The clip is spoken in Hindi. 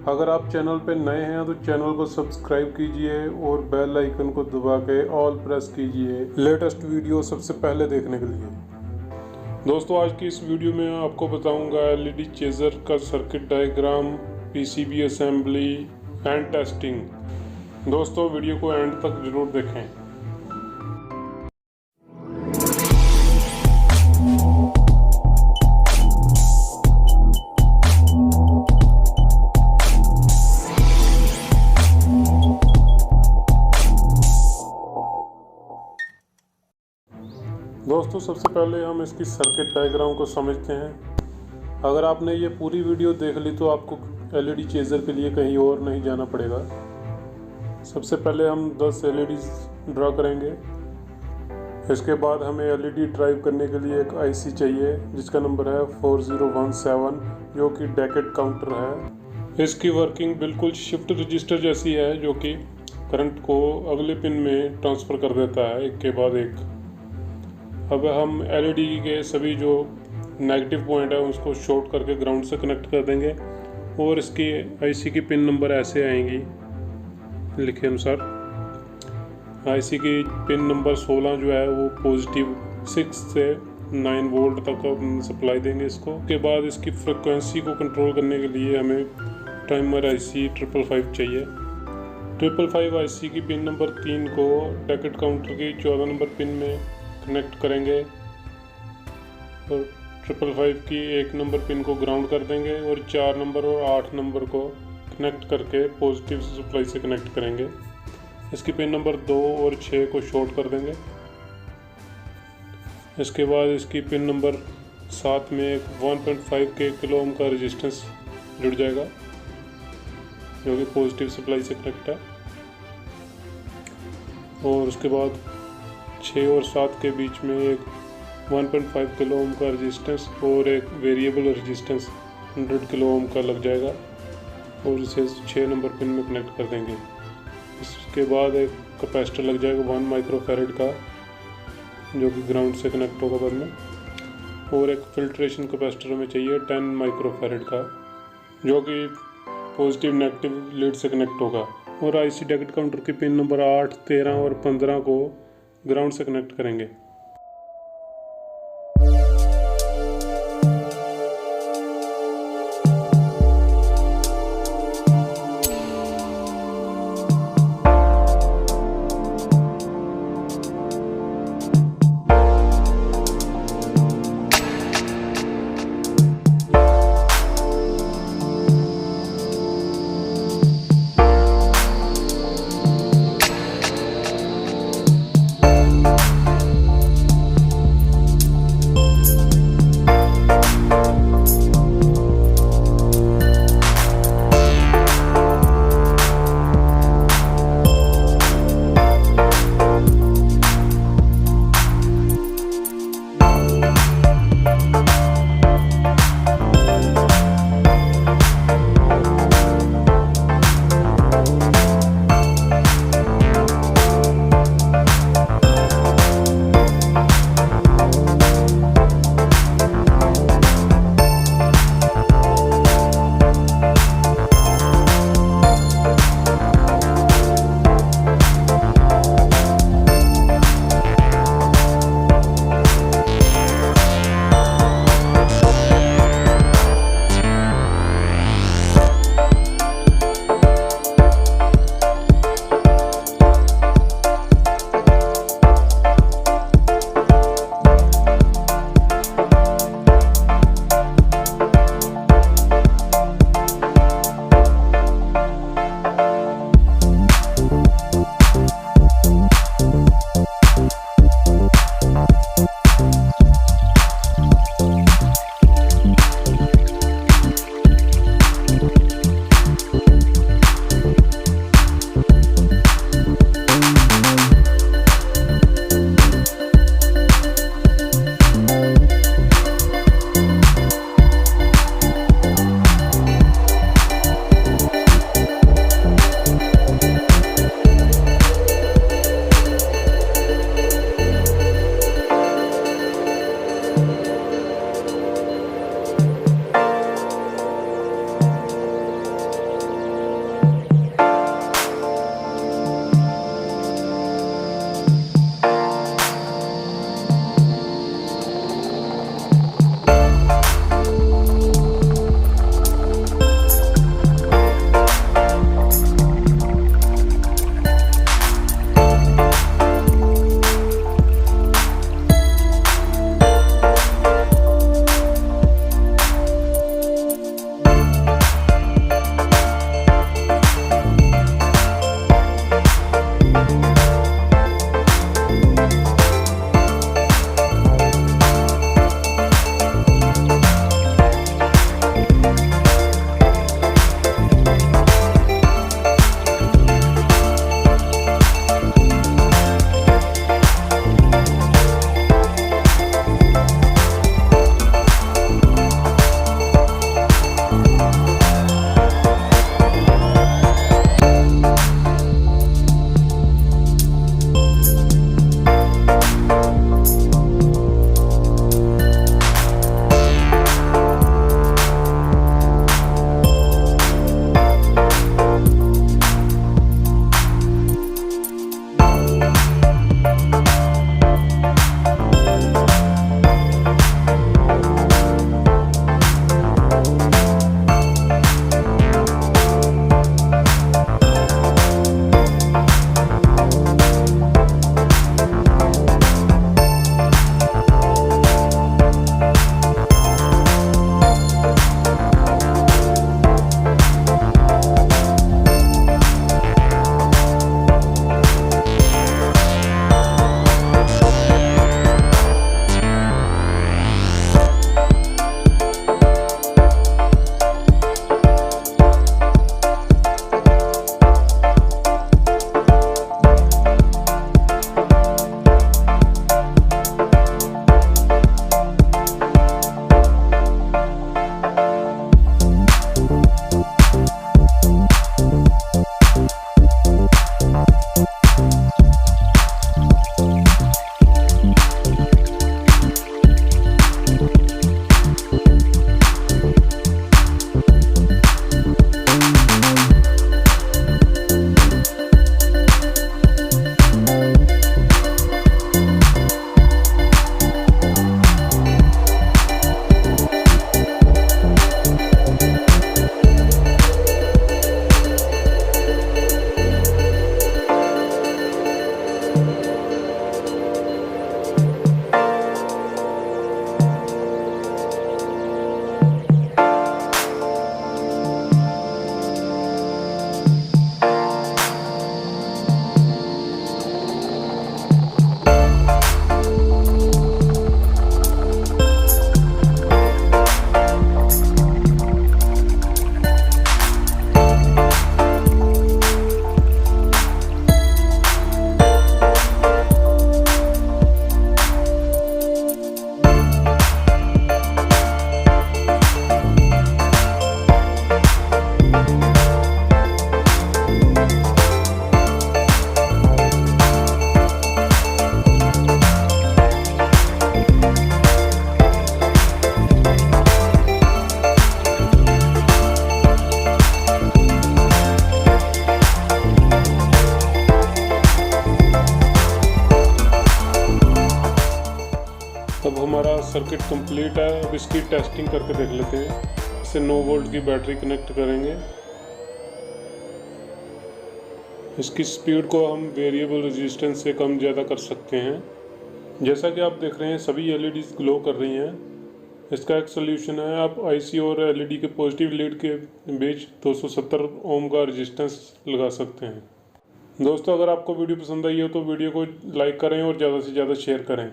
अगर आप चैनल पर नए हैं तो चैनल को सब्सक्राइब कीजिए और बेल आइकन को दबा के ऑल प्रेस कीजिए लेटेस्ट वीडियो सबसे पहले देखने के लिए। दोस्तों, आज की इस वीडियो में आपको बताऊंगा एलईडी चेजर का circuit diagram, PCB assembly and testing. दोस्तों, वीडियो को एंड तक जरूर देखें। दोस्तों, सबसे पहले हम इसकी सर्किट डायग्राम को समझते हैं। अगर आपने ये पूरी वीडियो देख ली तो आपको एलईडी चेजर के लिए कहीं और नहीं जाना पड़ेगा। सबसे पहले हम 10 एलईडी ड्रा करेंगे। इसके बाद हमें एलईडी ड्राइव करने के लिए एक आईसी चाहिए जिसका नंबर है 4017, जो कि डेकेड काउंटर है। इसकी वर्किंग बिल्कुल शिफ्ट रजिस्टर जैसी है, जो कि करंट को अगले पिन में ट्रांसफ़र कर देता है एक के बाद एक। अब हम एलईडी के सभी जो नेगेटिव पॉइंट है उसको शॉर्ट करके ग्राउंड से कनेक्ट कर देंगे और इसकी आईसी की पिन नंबर ऐसे आएंगी लिखे अनुसार। आईसी की पिन नंबर 16 जो है वो पॉजिटिव 6 से 9 वोल्ट तक सप्लाई देंगे इसको। उसके बाद इसकी फ्रिक्वेंसी को कंट्रोल करने के लिए हमें टाइमर आईसी 555 चाहिए। 555 आईसी की पिन नंबर 3 को डेकेड काउंटर की 14 नंबर पिन में कनेक्ट करेंगे और 555 की 1 नंबर पिन को ग्राउंड कर देंगे और 4 नंबर और 8 नंबर को कनेक्ट करके पॉजिटिव सप्लाई से कनेक्ट करेंगे। इसकी पिन नंबर 2 और 6 को शॉर्ट कर देंगे। इसके बाद इसकी पिन नंबर 7 में एक 1.5 के किलो ओम का रेजिस्टेंस जुड़ जाएगा, जो कि पॉजिटिव सप्लाई से कनेक्ट है। और उसके बाद 6 और 7 के बीच में एक 1.5 किलो ओम का रेजिस्टेंस और एक वेरिएबल रेजिस्टेंस 100 किलो ओम का लग जाएगा और इसे 6 नंबर पिन में कनेक्ट कर देंगे। इसके बाद एक कैपेसिटर लग जाएगा 1 माइक्रोफैरड का, जो कि ग्राउंड से कनेक्ट होगा बाद में। और एक फिल्ट्रेशन कैपेसिटर हमें चाहिए 10 माइक्रोफैरड का, जो कि पॉजिटिव नेगेटिव लीड से कनेक्ट होगा। और आईसी डेकेड काउंटर की पिन नंबर 8, 13 और 15 को ग्राउंड से कनेक्ट करेंगे। सर्किट कंप्लीट है। अब इसकी टेस्टिंग करके देख लेते हैं। इसे 9 वोल्ट की बैटरी कनेक्ट करेंगे। इसकी स्पीड को हम वेरिएबल रेजिस्टेंस से कम ज़्यादा कर सकते हैं। जैसा कि आप देख रहे हैं सभी एलईडीज ग्लो कर रही हैं। इसका एक सोल्यूशन है, आप आईसी और एलईडी के पॉजिटिव लीड के बीच 270 ओम का रेजिस्टेंस लगा सकते हैं। दोस्तों, अगर आपको वीडियो पसंद आई हो तो वीडियो को लाइक करें और ज़्यादा से ज़्यादा शेयर करें।